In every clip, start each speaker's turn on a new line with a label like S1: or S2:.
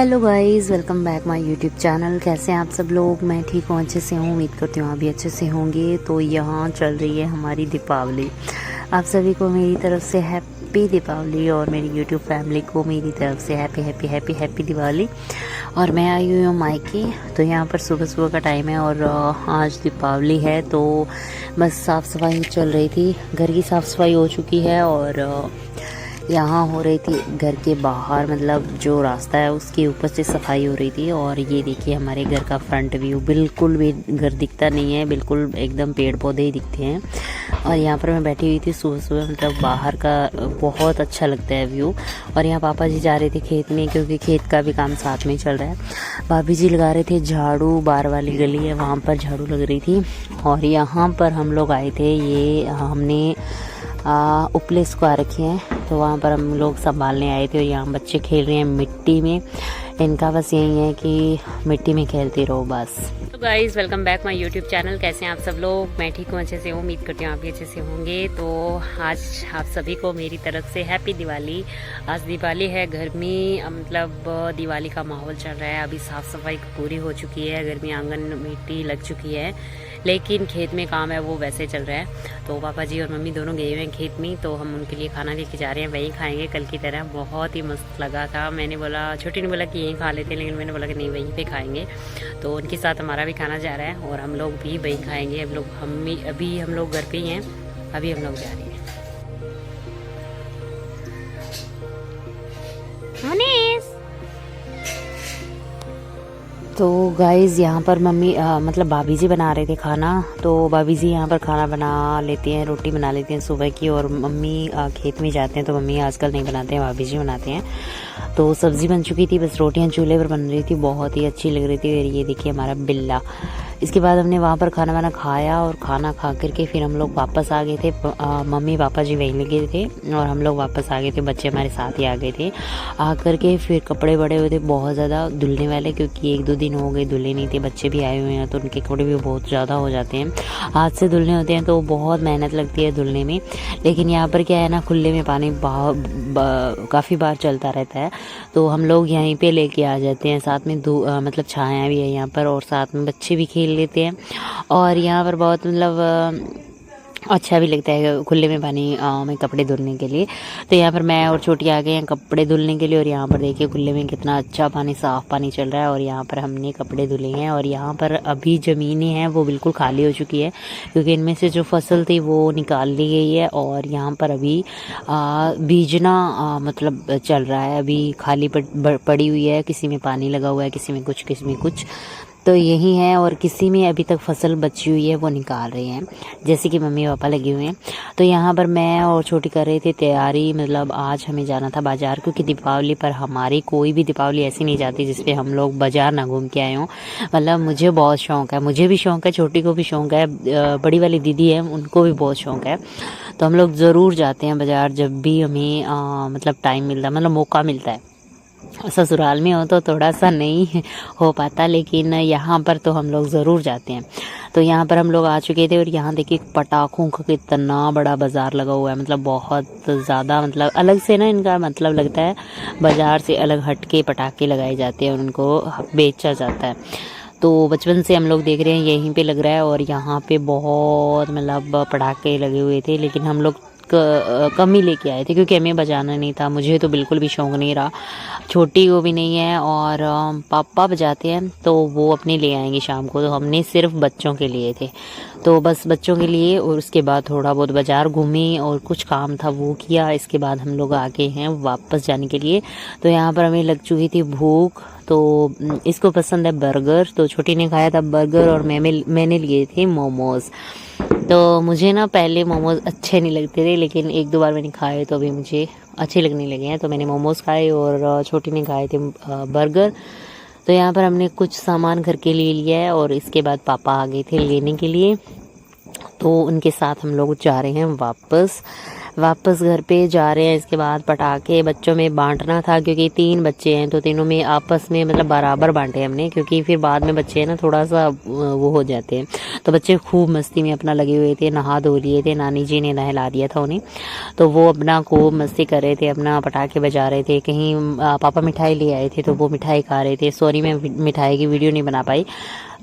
S1: Hello guys, welcome back my YouTube channel. कैसे हैं आप सब लोग? मैं ठीक हूँ, अच्छे से हूँ। उम्मीद करती हूँ आप भी अच्छे से होंगे। तो यहाँ चल रही है हमारी दीपावली। आप सभी को मेरी तरफ से हैप्पी दीपावली और मेरी यूट्यूब फैमिली को मेरी तरफ से happy happy happy happy Diwali. और मैं आई हुई हूँ मायके। तो यहाँ पर सुबह सुबह का टाइम है और आज दीपावली है, तो बस साफ़ सफाई चल रही थी। घर की साफ़ सफाई हो चुकी है और यहाँ हो रही थी घर के बाहर, मतलब जो रास्ता है उसके ऊपर से सफाई हो रही थी। और ये देखिए हमारे घर का फ्रंट व्यू, बिल्कुल भी घर दिखता नहीं है, बिल्कुल एकदम पेड़ पौधे ही दिखते हैं। और यहाँ पर मैं बैठी हुई थी सुबह सुबह, मतलब बाहर का बहुत अच्छा लगता है व्यू। और यहाँ पापा जी जा रहे थे खेत में, क्योंकि खेत का भी काम साथ में चल रहा है। भाभी जी लगा रहे थे झाड़ू, बार वाली गली है वहाँ पर झाड़ू लग रही थी। और यहाँ पर हम लोग आए थे, ये हमने उपले सुखा रखे हैं, तो वहाँ पर हम लोग संभालने आए थे। और यहाँ बच्चे खेल रहे हैं मिट्टी में। इनका बस यही है कि मिट्टी में खेलते रहो बस। तो guys, welcome back my YouTube channel. कैसे हैं आप सब लोग? मैं ठीक हूँ, अच्छे से हूँ। उम्मीद करती हूँ आप भी अच्छे से होंगे। तो आज आप सभी को मेरी तरफ से हैप्पी दिवाली। आज दिवाली है, घर में मतलब दिवाली का माहौल चल रहा है। अभी साफ़ सफाई पूरी हो चुकी है, घर में आंगन मिट्टी लग चुकी है, लेकिन खेत में काम है वो वैसे चल रहा है। तो पापा जी और मम्मी दोनों गए हुए हैं खेत में, तो हम उनके लिए खाना लेके जा रहे हैं। वहीं खाएंगे कल की तरह। बहुत ही मस्त लगा था। मैंने बोला, छोटी ने बोला कि यहीं खा लेते हैं, लेकिन मैंने बोला कि नहीं, वहीं पे खाएंगे। तो उनके साथ हमारा भी खाना जा रहा है और हम लोग भी वहीं खाएंगे। अभी हम लोग घर पे ही हैं, अभी हम लोग जा रहे हैं। तो गाइज़, यहाँ पर मम्मी मतलब भाभी जी बना रहे थे खाना। तो भाभी जी यहाँ पर खाना बना लेती हैं, रोटी बना लेती हैं सुबह की। और मम्मी खेत में जाते हैं, तो मम्मी आजकल नहीं बनाते हैं, भाभी जी बनाते हैं। तो सब्ज़ी बन चुकी थी, बस रोटियाँ चूल्हे पर बन रही थी, बहुत ही अच्छी लग रही थी। और ये देखिए हमारा बिल्ला। इसके बाद हमने वहाँ पर खाना वाना खाया और खाना खा करके फिर हम लोग वापस आ गए थे। मम्मी पापा जी वहीं लगे थे और हम लोग वापस आ गए थे। बच्चे हमारे साथ ही आ गए थे। आ करके फिर कपड़े बड़े हुए थे बहुत ज़्यादा धुलने वाले, क्योंकि 1-2 दिन हो गए धुले नहीं थे। बच्चे भी आए हुए हैं, तो उनके कपड़े भी बहुत ज़्यादा हो जाते हैं। हाथ से धुलने होते हैं तो बहुत मेहनत लगती है धुलने में। लेकिन यहाँ पर क्या है ना, खुले में पानी काफ़ी बार चलता रहता है, तो हम लोग यहीं पे लेके आ जाते हैं। साथ में मतलब छाया भी है यहाँ पर, और साथ में बच्चे भी खेल लेते हैं। और यहाँ पर बहुत मतलब अच्छा भी लगता है खुले में पानी में कपड़े धुलने के लिए। तो यहाँ पर मैं और छोटी आ गए हैं कपड़े धुलने के लिए। और यहाँ पर देखिए खुले में कितना अच्छा पानी, साफ़ पानी चल रहा है। और यहाँ पर हमने कपड़े धुले हैं। और यहाँ पर अभी ज़मीनें हैं वो बिल्कुल खाली हो चुकी है, क्योंकि इनमें से जो फसल थी वो निकाल ली गई है। और यहाँ पर अभी बीजना मतलब चल रहा है, अभी खाली पड़ी हुई है। किसी में पानी लगा हुआ है, किसी में कुछ, किसी में कुछ, तो यही है। और किसी में अभी तक फसल बची हुई है वो निकाल रहे हैं, जैसे कि मम्मी पापा लगे हुए हैं। तो यहाँ पर मैं और छोटी कर रहे थे तैयारी, मतलब आज हमें जाना था बाज़ार, क्योंकि दीपावली पर हमारी कोई भी दीपावली ऐसी नहीं जाती जिस पे हम लोग बाज़ार ना घूम के आए हों। मतलब मुझे बहुत शौक़ है, मुझे भी शौक़ है, छोटी को भी शौक़ है, बड़ी वाली दीदी है उनको भी बहुत शौक़ है। तो हम लोग ज़रूर जाते हैं बाज़ार जब भी हमें मतलब टाइम मिलता है, मतलब मौका मिलता है। ससुराल में हो तो थोड़ा सा नहीं हो पाता, लेकिन यहाँ पर तो हम लोग ज़रूर जाते हैं। तो यहाँ पर हम लोग आ चुके थे। और यहाँ देखिए पटाखों का कितना बड़ा बाज़ार लगा हुआ है, मतलब बहुत ज़्यादा, मतलब अलग से ना, इनका मतलब लगता है बाज़ार से अलग हट के पटाखे लगाए जाते हैं और उनको बेचा जाता है। तो बचपन से हम लोग देख रहे हैं यहीं पे लग रहा है। और यहाँ पे बहुत मतलब पटाखे लगे हुए थे, लेकिन हम लोग कम ही लेके आए थे, क्योंकि हमें बजाना नहीं था। मुझे तो बिल्कुल भी शौक़ नहीं रहा, छोटी को भी नहीं है। और पापा बजाते हैं तो वो अपने ले आएंगे शाम को, तो हमने सिर्फ बच्चों के लिए थे, तो बस बच्चों के लिए। और उसके बाद थोड़ा बहुत बाज़ार घूमे और कुछ काम था वो किया। इसके बाद हम लोग आ गए हैं वापस जाने के लिए। तो यहाँ पर हमें लग चुकी थी भूख। तो इसको पसंद है बर्गर, तो छोटी ने खाया था बर्गर और मैंने लिए थे मोमोज़। तो मुझे ना पहले मोमोज़ अच्छे नहीं लगते थे, लेकिन 1-2 बार मैंने खाए तो अभी मुझे अच्छे लगने लगे हैं। तो मैंने मोमोज़ खाए और छोटी ने खाए थे बर्गर। तो यहाँ पर हमने कुछ सामान घर के लिए लिया है और इसके बाद पापा आ गए थे लेने के लिए, तो उनके साथ हम लोग जा रहे हैं वापस। वापस घर पे जा रहे हैं। इसके बाद पटाखे बच्चों में बांटना था, क्योंकि 3 बच्चे हैं तो तीनों में आपस में मतलब बराबर बांटे हमने, क्योंकि फिर बाद में बच्चे हैं ना थोड़ा सा वो हो जाते हैं। तो बच्चे खूब मस्ती में अपना लगे हुए थे, नहा धो लिए थे, नानी जी ने नहला दिया था उन्हें, तो वो अपना खूब मस्ती कर रहे थे, अपना पटाखे बजा रहे थे। कहीं पापा मिठाई ले आए थे तो वो मिठाई खा रहे थे। सॉरी मैं मिठाई की वीडियो नहीं बना पाई।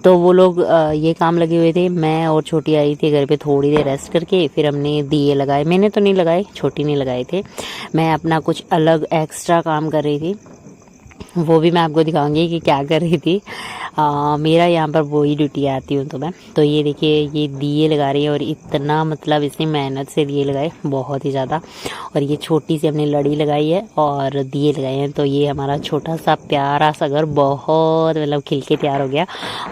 S1: तो वो लोग ये काम लगे हुए थे। मैं और छोटी आई थी घर पे थोड़ी देर रेस्ट करके, फिर हमने दिए लगाए। मैंने तो नहीं लगाए, छोटी ने लगाए थे। मैं अपना कुछ अलग एक्स्ट्रा काम कर रही थी, वो भी मैं आपको दिखाऊंगी कि क्या कर रही थी। मेरा यहाँ पर वही ड्यूटी आती हूँ तो मैं, तो ये देखिए ये दिए लगा रही है, और इतना मतलब इसने मेहनत से दिए लगाए, बहुत ही ज़्यादा। और ये छोटी सी हमने लड़ी लगाई है और दिए लगाए हैं। तो ये हमारा छोटा सा प्यारा सा घर बहुत मतलब खिल के तैयार हो गया,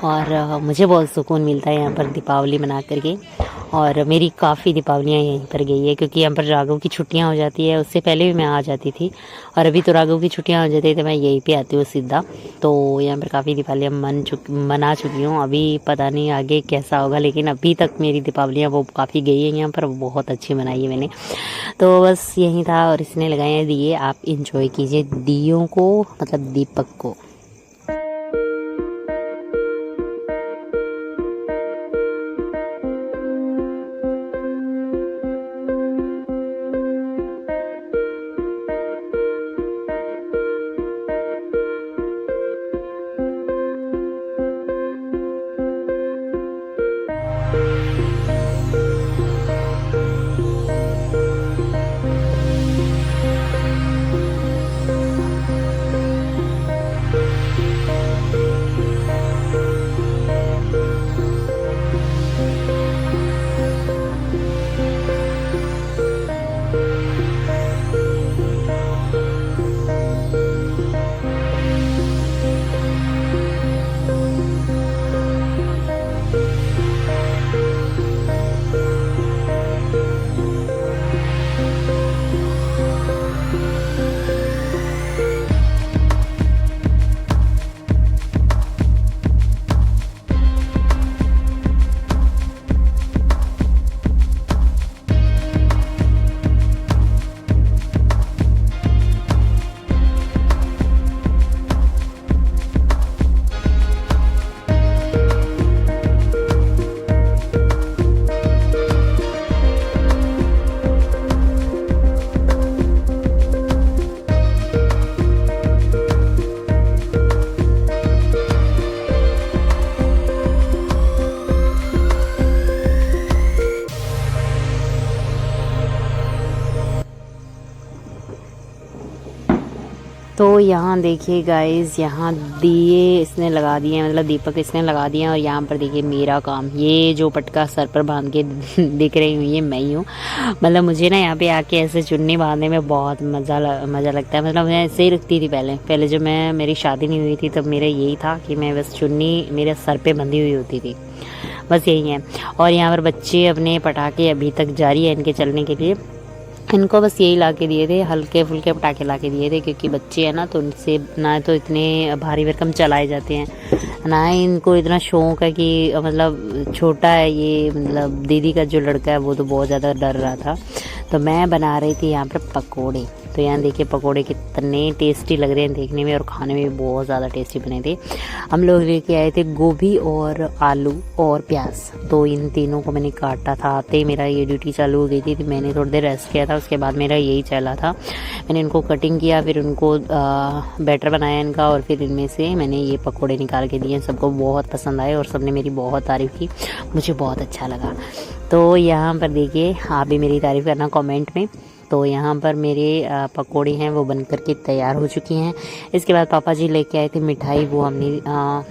S1: और मुझे बहुत सुकून मिलता है यहाँ पर दीपावली मना करके। और मेरी काफ़ी दीपावलियाँ यहीं पर गई है, क्योंकि यहाँ पर राघव की छुट्टियाँ हो जाती है। उससे पहले भी मैं आ जाती थी, और अभी तो राघव की छुट्टियाँ हो जाती है तो मैं यहीं पे आती हूँ सीधा। तो यहाँ पर काफ़ी दीपावलियाँ मना चुकी हूँ। अभी पता नहीं आगे कैसा होगा, लेकिन अभी तक मेरी दीपावलियाँ वो काफ़ी गई है यहाँ पर, बहुत अच्छी मनाई है मैंने। तो बस यही था, और इसने लगाए हैं दिए। आप इंजॉय कीजिए दियों को, मतलब दीपक को। तो यहाँ देखिए गाइस, यहाँ दिए इसने लगा दिए, मतलब दीपक इसने लगा दिए। और यहाँ पर देखिए मेरा काम, ये जो पटका सर पर बांध के दिख रही हूँ ये मैं ही हूँ। मतलब मुझे ना यहाँ पे आके ऐसे चुन्नी बांधने में बहुत मज़ा लगता है। मतलब मैं ऐसे ही रखती थी पहले जब मेरी शादी नहीं हुई थी, तब मेरा यही था कि मैं बस चुन्नी मेरे सर पे बंधी हुई होती थी, बस यही है। और यहाँ पर बच्चे अपने पटाखे अभी तक जारी है इनके चलने के लिए। इनको बस यही ला के दिए थे, हल्के फुल्के पटाखे ला के दिए थे, क्योंकि बच्चे हैं ना तो उनसे ना तो इतने भारी भरकम चलाए जाते हैं, ना ही इनको इतना शौक है कि मतलब छोटा है ये, मतलब दीदी का जो लड़का है वो तो बहुत ज़्यादा डर रहा था। तो मैं बना रही थी यहाँ पर पकोड़े। तो यहाँ देखिए पकोड़े कितने टेस्टी लग रहे हैं देखने में, और खाने में भी बहुत ज़्यादा टेस्टी बने थे। हम लोग लेके आए थे गोभी और आलू और प्याज, तो इन तीनों को मैंने काटा था। आते ही मेरा ये ड्यूटी चालू हो गई थी, मैंने थोड़ी देर रेस्ट किया था, उसके बाद मेरा यही चला था। मैंने इनको कटिंग किया, फिर उनको बैटर बनाया इनका, और फिर इनमें से मैंने ये पकोड़े निकाल के दिए। सबको बहुत पसंद आए और सबने मेरी बहुत तारीफ़ की, मुझे बहुत अच्छा लगा। तो यहाँ पर देखिए आप भी मेरी तारीफ़ करना कमेंट में। तो यहाँ पर मेरे पकोड़े हैं वो बन कर के तैयार हो चुकी हैं। इसके बाद पापा जी लेके आए थे मिठाई, वो हमने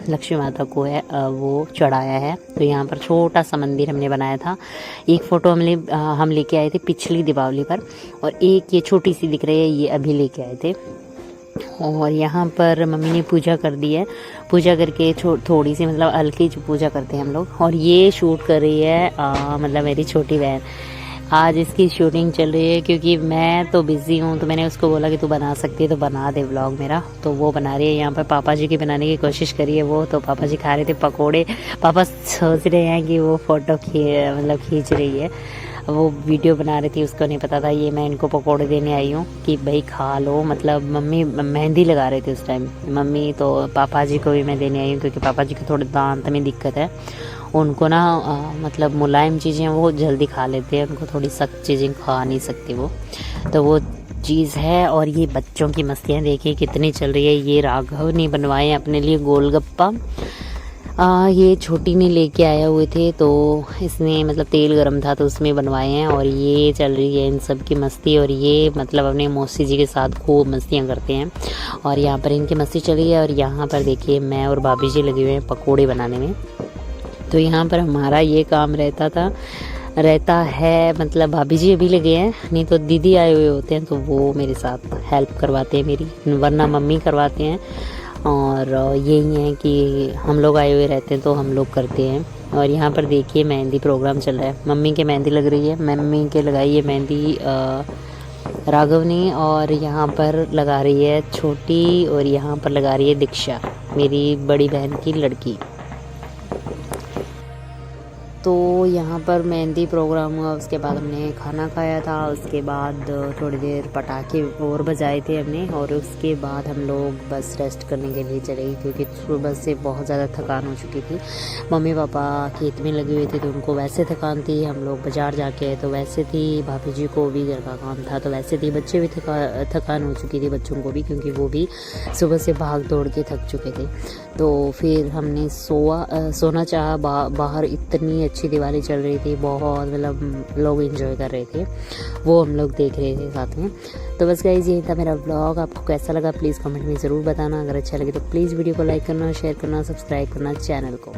S1: लक्ष्मी माता को है वो चढ़ाया है। तो यहाँ पर छोटा सा मंदिर हमने बनाया था। एक फ़ोटो हम लेके आए थे पिछली दीपावली पर, और एक ये छोटी सी दिख रही है ये अभी लेके आए थे। और यहाँ पर मम्मी ने पूजा कर दी है, पूजा करके थोड़ी सी मतलब हल्की जो पूजा करते हैं हम लोग। और ये शूट कर रही है मतलब मेरी छोटी बहन, आज इसकी शूटिंग चल रही है, क्योंकि मैं तो बिज़ी हूँ। तो मैंने उसको बोला कि तू बना सकती है तो बना दे व्लॉग मेरा, तो वो बना रही है। यहाँ पर पापा जी की बनाने की कोशिश करी है वो, तो पापा जी खा रहे थे पकोड़े। पापा सोच रहे हैं कि वो फ़ोटो खींच रही है। वो वीडियो बना रही थी, उसको नहीं पता था ये मैं इनको पकौड़े देने आई हूँ कि भाई खा लो। मतलब मम्मी मेहंदी लगा रहे थे उस टाइम मम्मी, तो पापा जी को भी मैं देने आई हूँ क्योंकि पापा जी को थोड़े दांत में दिक्कत है। उनको ना मतलब मुलायम चीज़ें वो जल्दी खा लेते हैं, उनको थोड़ी सख्त चीज़ें खा नहीं सकती वो, तो वो चीज़ है। और ये बच्चों की मस्तियाँ देखिए कितनी चल रही है। ये राघव ने बनवाए अपने लिए गोलगप्पा, ये छोटी ने लेके आए हुए थे, तो इसने मतलब तेल गरम था तो उसमें बनवाए हैं। और ये चल रही है इन सब की मस्ती, और ये मतलब अपने मौसी जी के साथ खूब मस्तियाँ करते हैं। और यहाँ पर इनकी मस्ती चल रही है। और यहाँ पर देखिए मैं और भाभी जी लगे हुए हैं पकोड़े बनाने में। तो यहाँ पर हमारा ये काम रहता है, मतलब भाभी जी अभी लगे हैं, नहीं तो दीदी आए हुए होते हैं तो वो मेरे साथ हेल्प करवाते हैं मेरी, वरना मम्मी करवाते हैं। और यही है कि हम लोग आए हुए रहते हैं तो हम लोग करते हैं। और यहाँ पर देखिए मेहंदी प्रोग्राम चल रहा है, मम्मी के मेहंदी लग रही है, मम्मी के लगाई है मेहंदी राघव ने, और यहाँ पर लगा रही है छोटी, और यहाँ पर लगा रही है दीक्षा, मेरी बड़ी बहन की लड़की। तो यहाँ पर मेहंदी प्रोग्राम हुआ, उसके बाद हमने खाना खाया था, उसके बाद थोड़ी देर पटाखे और बजाए थे हमने, और उसके बाद हम लोग बस रेस्ट करने के लिए चले गए क्योंकि सुबह से बहुत ज़्यादा थकान हो चुकी थी। मम्मी पापा खेत में लगे हुए थे तो उनको वैसे थकान थी, हम लोग बाज़ार जाके तो वैसे थी, भाभी जी को भी घर का काम था तो वैसे थी, बच्चे भी थकान हो चुकी थी बच्चों को भी, क्योंकि वो भी सुबह से भाग दौड़ के थक चुके थे। तो फिर हमने सोना चाहा, बाहर इतनी अच्छी दिवाली चल रही थी, बहुत मतलब लोग एंजॉय कर रहे थे, वो हम लोग देख रहे थे साथ में। तो बस गाइस यही था मेरा व्लॉग, आपको कैसा लगा प्लीज़ कमेंट में ज़रूर बताना। अगर अच्छा लगे तो प्लीज़ वीडियो को लाइक करना, शेयर करना, सब्सक्राइब करना चैनल को।